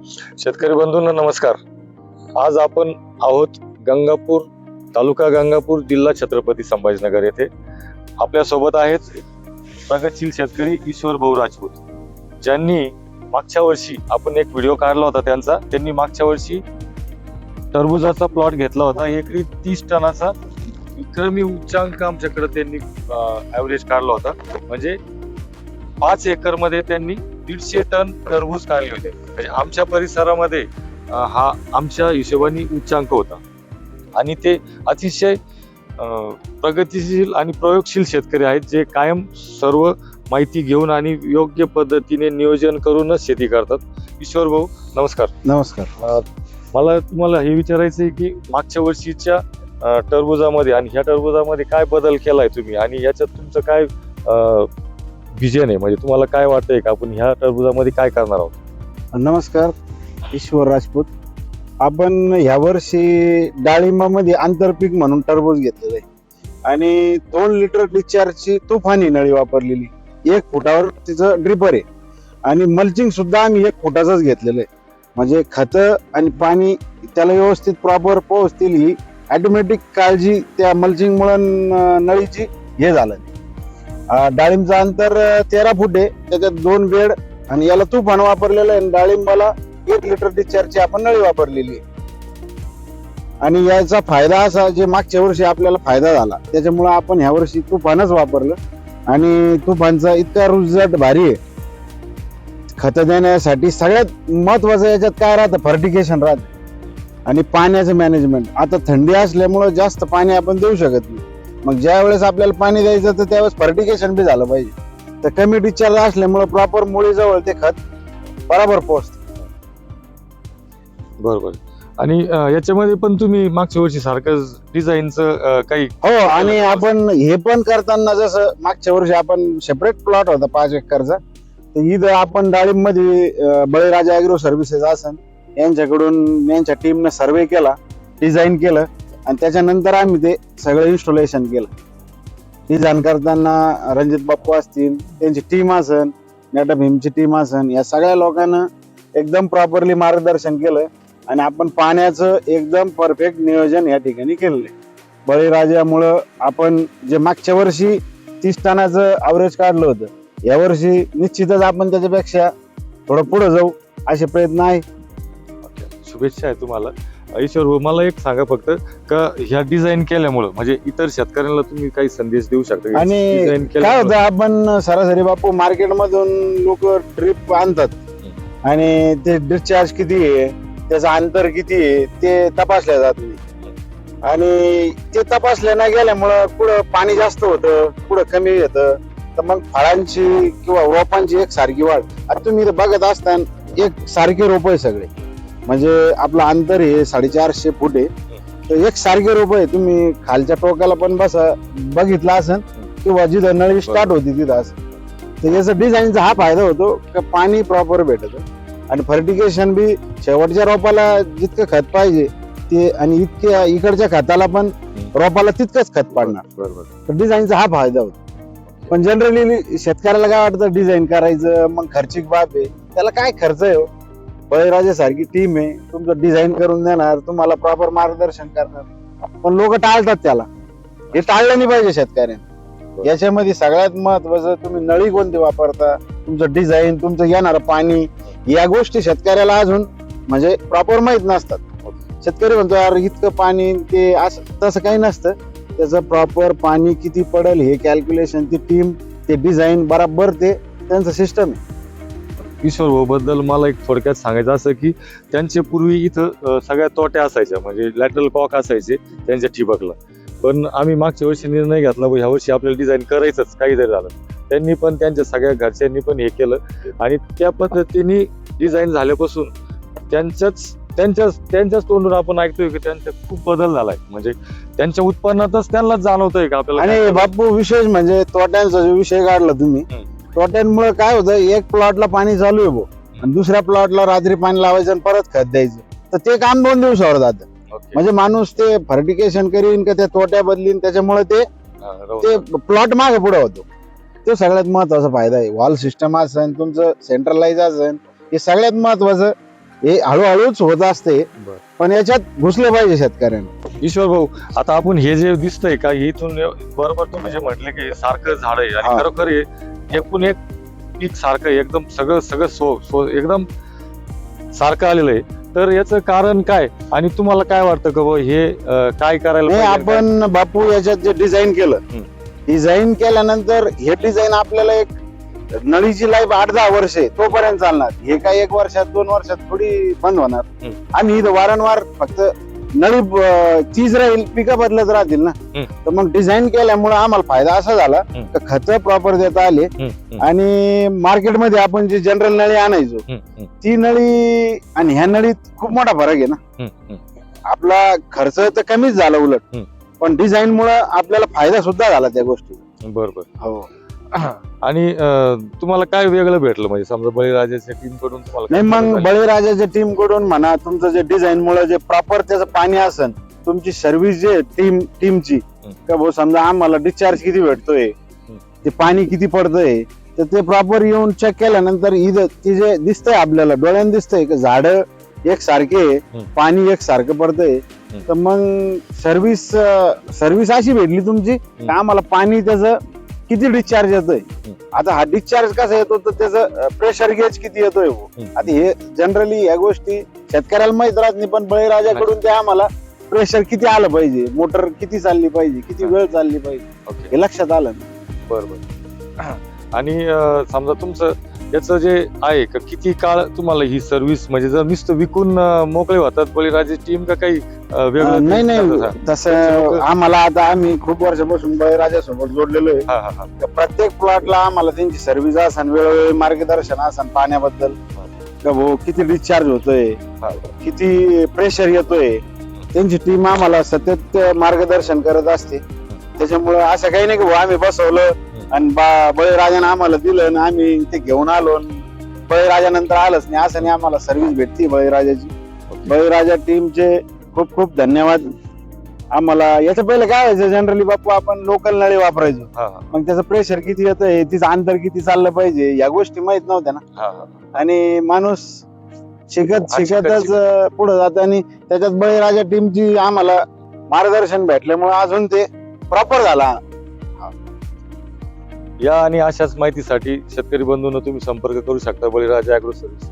शेतकरी बंधूंना नमस्कार. आज आपण आहोत गंगापूर, तालुका गंगापूर, जिल्हा छत्रपती संभाजीनगर येथे. आपल्या सोबत आहेत प्रगतशील शेतकरी ईश्वर भाऊ राजपूत, ज्यांनी मागच्या वर्षी आपण एक व्हिडिओ काढला होता त्यांचा. त्यांनी मागच्या वर्षी टरबुजाचा प्लॉट घेतला होता, एकरी 30 टनाचा विक्रमी उच्चांक आमच्याकडे त्यांनी ऍव्हरेज काढला होता. म्हणजे 5 एकर मध्ये त्यांनी 150 टन टरबूज काढले होते. म्हणजे आमच्या परिसरामध्ये हा आमच्या हिशोबाने उच्चांक होता. आणि ते अतिशय प्रगतिशील आणि प्रयोगशील शेतकरी आहेत, जे कायम सर्व माहिती घेऊन आणि योग्य पद्धतीने नियोजन करूनच शेती करतात. ईश्वर भाऊ नमस्कार. नमस्कार. मला तुम्हाला हे विचारायचं आहे की मागच्या वर्षीच्या टरबुजामध्ये आणि ह्या टरबुजामध्ये काय बदल केलाय तुम्ही, आणि याच्यात तुमचं काय विजन आहे? म्हणजे तुम्हाला काय वाटतंय का आपण ह्या टरबुजामध्ये काय करणार आहोत? नमस्कार, ईश्वर राजपूत. आपण ह्या वर्षी डाळिंबामध्ये आंतरपीक म्हणून टरबूज घेतलेलं आहे आणि 2 लिटर डिस्चार्जची तुफानी नळी वापरलेली. 1 फुटावर तिचं ड्रिपर आहे आणि मल्चिंग सुद्धा आम्ही 1 फुटाचंच घेतलेलं आहे. म्हणजे खतं आणि पाणी त्याला व्यवस्थित प्रॉपर पोहोचतील ही ऑटोमॅटिक काळजी त्या मल्चिंगमुळे नळीची हे झालं. डाळिंबचं अंतर 13 फूट आहे, त्याच्यात 2 बेड आणि याला तुफान वापरलेलं आहे. डाळिंबाला 1 लिटर डिस्चार्जची आपण नळी वापरलेली आहे. आणि याचा फायदा असा, जे मागच्या वर्षी आपल्याला फायदा झाला त्याच्यामुळे आपण ह्या वर्षी तुफानच वापरलं. आणि तुफानचा इतका रिझल्ट भारी आहे. खतं देण्यासाठी सगळ्यात महत्वाचं याच्यात काय राहतं, फर्टिगेशन राहतं आणि पाण्याचं मॅनेजमेंट. आता थंडी असल्यामुळे जास्त पाणी आपण देऊ शकत नाही. मग ज्या वेळेस आपल्याला पाणी द्यायचं तर त्यावेळेस फर्टिगेशन बी झालं पाहिजे. तर कमी डिस्चार्ज असल्यामुळे प्रॉपर मुळीजवळ ते खत बरोबर पोहोचतं. बरोबर. आणि याच्यामध्ये पण तुम्ही मागच्या वर्षी सारखं डिझाईनचं काही हो. आणि आपण हे पण करताना, जसं मागच्या वर्षी आपण सेपरेट प्लॉट होता 5 एकरचा, तर इथं आपण डाळिंबमध्ये बळीराजा ॲग्रो सर्व्हिसेस असन यांच्याकडून यांच्या टीमने सर्वे केला, डिझाईन केलं आणि त्याच्यानंतर आम्ही ते सगळं इन्स्टॉलेशन केलं. डिझाईन करताना रणजित बाप्पू असतील, त्यांची टीम असन, नेटा भीमची टीम असन, या सगळ्या लोकांना एकदम प्रॉपरली मार्गदर्शन केलं आणि आपण पाण्याचं एकदम परफेक्ट नियोजन या ठिकाणी केलेलं आहे. बळीराजामुळं आपण जे मागच्या वर्षी 30 टनाचं ॲव्हरेज काढलं होतं, यावर्षी निश्चितच आपण त्याच्यापेक्षा थोडं पुढे जाऊ असे प्रयत्न आहे. शुभेच्छा आहे तुम्हाला. ईश्वर भाऊ, मला एक सांगा फक्त का ह्या डिझाईन केल्यामुळं म्हणजे इतर शेतकऱ्यांना तुम्ही काही संदेश देऊ शकता? आणि काय होतं, आपण सरासरी बापू मार्केटमधून लोक ड्रिप आणतात आणि ते डिस्चार्ज किती आहे, त्याचं अंतर किती आहे ते तपासल्या जात नाही. आणि ते तपासल्या न गेल्यामुळं पुढं पाणी जास्त होतं, पुढं कमी येतं. तर मग फळांची किंवा रोपांची एक सारखी वाढ. आता तुम्ही बघत असताना एक सारखे रोप आहे सगळे, म्हणजे आपलं अंतर हे 450 फूट आहे, तर एक सारखे रोप आहे. तुम्ही खालच्या टोकाला पण बघितलं असेल किंवा जिथं नळी स्टार्ट होती तिथं असं. तर याचा डिझाईनचा हा फायदा होतो की पाणी प्रॉपर भेटत आणि फर्टिगेशन बी शेवटच्या रोपाला जितकं खत पाहिजे ते, आणि इतक्या इकडच्या खताला पण रोपाला तितकंच खत पाडणार. बरोबर. तर डिझाईनचा हा फायदा होतो. पण जनरली शेतकऱ्याला काय वाटतं, डिझाईन करायचं मग खर्चिक बाब आहे, त्याला काय खर्च आहे हो. बळीराजा सारखी टीम आहे, तुमचं डिझाईन करून देणार, तुम्हाला प्रॉपर मार्गदर्शन करणार. पण लोक टाळतात त्याला. हे टाळलं नाही पाहिजे शेतकऱ्यांनी. याच्यामध्ये सगळ्यात महत्वाचं, तुम्ही नळी कोणती वापरता, तुमचं डिझाईन, तुमचं येणारं पाणी, या गोष्टी शेतकऱ्याला अजून म्हणजे प्रॉपर माहित नसतात. शेतकरी म्हणतो यार इतकं पाणी, ते असं तसं काही नसतं. त्याचं प्रॉपर पाणी किती पडेल हे कॅल्क्युलेशन ती टीम, ते डिझाईन बरोबर ते त्यांचं सिस्टम आहे. ईश्वर भाऊ बद्दल मला एक थोडक्यात सांगायचं असं की त्यांचे पूर्वी इथं सगळ्या तोट्या असायच्या, म्हणजे लॅटरल कॉक असायचे त्यांच्या ठिबकला. पण आम्ही मागच्या वर्षी निर्णय घेतला, ह्या वर्षी आपल्याला डिझाईन करायचंच काही जरी झालं. त्यांनी पण त्यांच्या सगळ्या घरच्यांनी पण हे केलं आणि त्या पद्धतीने डिझाईन झाल्यापासून त्यांच्याच तोंडून आपण ऐकतोय की त्यांचा खूप बदल झालाय. म्हणजे त्यांच्या उत्पन्नातच त्यांनाच जाणवतोय का आपल्याला. आणि बापू विशेष म्हणजे तोट्यांचा जो विषय काढला तुम्ही, तोट्यांमुळे काय होतं, एक प्लॉटला पाणी चालू आहे आणि दुसऱ्या प्लॉटला रात्री पाणी लावायचं आणि परत खत द्यायचं, तर ते काम 2 दिवसावर जातं. म्हणजे माणूस ते फर्टिगेशन करीन का त्या तोट्या बदलीन, त्याच्यामुळे ते प्लॉट मागे पुढे होतो. तो सगळ्यात महत्वाचा फायदा आहे. वॉल सिस्टम असेल, तुमचं सेंट्रलाइज असेल, हे सगळ्यात महत्वाचं हे हळूहळूच होत असते, बरं. पण याच्यात घुसलं पाहिजे शेतकऱ्यांना. ईश्वर भाऊ, आता आपण हे जे दिसतंय का इथून बरोबर तुम्ही जे म्हटले की हे सारखं झाड आहे आणि हा. खरोखर हे एकूण एक पीक सारखं आहे, एकदम सगळं सगळं एकदम सारखं आलेलं आहे. तर याचं कारण काय आणि तुम्हाला काय वाटतं का बुवा हे काय करायला नाही, पाहिजे? आपण बापू याच्यात जे डिझाईन केलं, डिझाईन केल्यानंतर हे डिझाईन आपल्याला एक नळीची लाईफ 8-10 वर्ष आहे तोपर्यंत चालणार. हे काय 1 वर्षात 2 वर्षात थोडी बंद होणार. आम्ही इथं वारंवार फक्त नळी तीच राहील, पिकं बदलत राहतील ना. तर मग डिझाईन केल्यामुळे आम्हाला फायदा असा झाला की खत प्रॉपर देता आले आणि मार्केटमध्ये आपण जी जनरल नळी आणायचो ती नळी आणि ह्या नळीत खूप मोठा फरक आहे ना. आपला खर्च तर कमीच झाला उलट, पण डिझाईन मुळे आपल्याला फायदा सुद्धा झाला त्या गोष्टी. बरोबर. हो. आणि तुम्हाला काय वेगळं भेटलं म्हणजे समजा बळीराजाच्या टीम कडून तुम्हाला नाही, काय मग बदल झाले? बळीराजाच्या टीम कडून म्हणा, तुमचं जे डिझाईन मुळे जे प्रॉपर त्याचं पाणी असन, तुमची सर्व्हिस जे टीमची का भाऊ समजा आम्हाला डिस्चार्ज किती भेटतोय, ते पाणी किती पडतंय, तर ते प्रॉपर येऊन चेक केल्यानंतर इथं ते जे दिसतंय आपल्याला डोळ्यानं दिसतंय की झाड एकसारखे, पाणी एकसारखं पडतंय. तर मग सर्व्हिस अशी भेटली तुमची की आम्हाला पाणी त्याचं किती डिस्चार्ज येतोय. आता हा डिस्चार्ज कसा येतो तर त्याचं प्रेशर गेज किती येतोय. आता हे जनरली या गोष्टी शेतकऱ्याला माहित राहत नाही, पण बळीराजाकडून ते आम्हाला प्रेशर किती आलं पाहिजे, मोटर किती चालली पाहिजे, किती वेळ चालली पाहिजे, हे लक्षात आलं. बरोबर. आणि समजा तुमचं याचं जे आहे का किती काळ तुम्हाला ही सर्व्हिस म्हणजे जर नुसतं विकून मोकळे होतात बळीराजाची टीम का काही वेगळं? नाही, तसं आम्हाला आता आम्ही खूप वर्षापासून बळीराजासोबत जोडलेलो आहे. तर प्रत्येक प्लॉटला आम्हाला त्यांची सर्व्हिस असन, वेळोवेळी मार्गदर्शन असन पाण्याबद्दल, का भाऊ किती डिस्चार्ज होतोय, किती प्रेशर येतोय, त्यांची टीम आम्हाला सतत मार्गदर्शन करत असते. त्याच्यामुळे असं काही नाही की भाऊ आम्ही बसवलं आणि बळीराजाने आम्हाला दिलं आणि आम्ही ते घेऊन आलो, बळीराजानंतर आलंच नाही असं नाही. आम्हाला सर्व्हिस भेटते बळीराजाची. बळीराजा टीमचे खूप खूप धन्यवाद. आम्हाला याच्या पहिले काय व्हायचं, जनरली बापू आपण लोकल नळी वापरायचो, मग त्याचं प्रेशर किती येतंय, तिचं अंतर किती चाललं पाहिजे, या गोष्टी माहित नव्हत्या ना. आणि माणूस शिकतच पुढे जात आणि त्याच्यात बळीराजा टीमची आम्हाला मार्गदर्शन भेटल्यामुळे अजून ते प्रॉपर झाला. या आणि अशाच माहितीसाठी शेतकरी बंधूंना तुम्ही संपर्क करू शकता बळीराजा ॲग्रो सर्व्हिस.